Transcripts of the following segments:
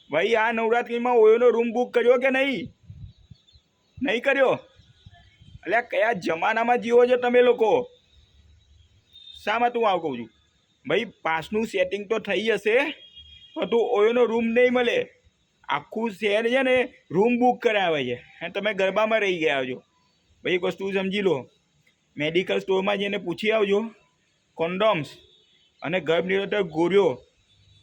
ભાઈ આ નવરાત્રિમાં ઓયોનો રૂમ બુક કર્યો કે નહીં? નહીં કર્યો? એટલે કયા જમાનામાં જીવો છો તમે લોકો? શામાં તું આવું કહું છું? ભાઈ પાસનું સેટિંગ તો થઈ જશે, પણ તું ઓયોનો રૂમ નહીં મળે. આખું શહેર છે ને રૂમ બુક કરાવે છે અને તમે ગરબામાં રહી ગયા છો. ભાઈ એક વસ્તુ સમજી લો, મેડિકલ સ્ટોરમાં જઈને પૂછી આવજો, કોન્ડોમ્સ અને ગર્ભનિરોધક ગોળીઓ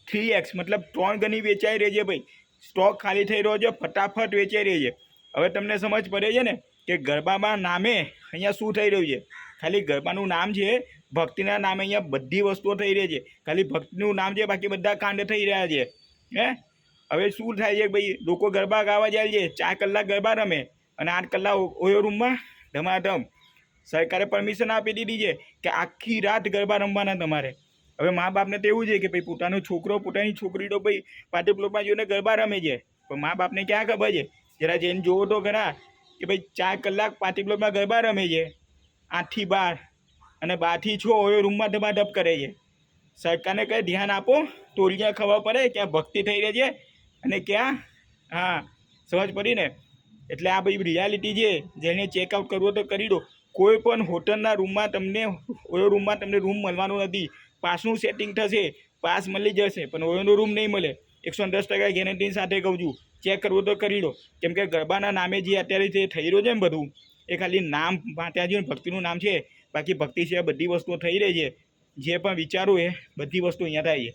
3x મતલબ 3 ગણી વેચાઈ રહી છે ભાઈ. સ્ટોક ખાલી થઈ રહ્યો છે, ફટાફટ વેચાઈ રહી છે. હવે તમને સમજ પડે છે ને કે ગરબામાં નામે અહીંયા શું થઈ રહ્યું છે? ખાલી ગરબાનું નામ છે, ભક્તિના નામે અહીંયા બધી વસ્તુઓ થઈ રહી છે. ખાલી ભક્તિનું નામ છે, બાકી બધા કાંડ થઈ રહ્યા છે. હે હવે શું થાય છે ભાઈ? લોકો ગરબા ગાવા જાય છે, 4 કલાક ગરબા રમે અને 8 કલાક ઓયો રૂમમાં ધમાધમ. સરકારે પરમિશન આપી દીધી છે કે આખી રાત ગરબા રમવાના તમારે. હવે મા બાપને તો એવું છે કે ભાઈ પોતાનો છોકરો પોતાની છોકરી તો ભાઈ પાર્ટી પ્લોટમાં જોઈને ગરબા રમે છે, પણ મા બાપને ક્યાં ખબર છે? જરા જઈને જોવો તો ખરા કે ભાઈ 4 કલાક પાર્ટી પ્લોટમાં ગરબા રમે છે, 8 થી 12 અને 12 થી 6 ઓયો રૂમમાં ધમાધમ કરે છે. સરકારને કંઈ ધ્યાન આપો તો ત્યાં ખબર પડે ક્યાં ભક્તિ થઈ રહી છે અને ક્યાં હા સમજ પડી ને. એટલે આ ભાઈ રિયાલિટી છે, જેને ચેકઆઉટ કરવો તો કરી દો. કોઈ પણ હોટલના રૂમમાં તમને ઓયો રૂમમાં તમને રૂમ મળવાનો નથી. પાસનું સેટિંગ થશે, પાસ મળી જશે, પણ ઓયોનો રૂમ નહીં મળે. 110% ગેરંટી સાથે કહું છું, ચેક કરવું તો કરી લો. કેમ કે ગરબાના નામે જે અત્યારે જે થઈ રહ્યું છે ને બધું, એ ખાલી નામ ત્યાં જે ભક્તિનું નામ છે, બાકી ભક્તિ સિવાય બધી વસ્તુઓ થઈ રહી છે. જે પણ વિચારો એ બધી વસ્તુ અહીંયા થાય છે.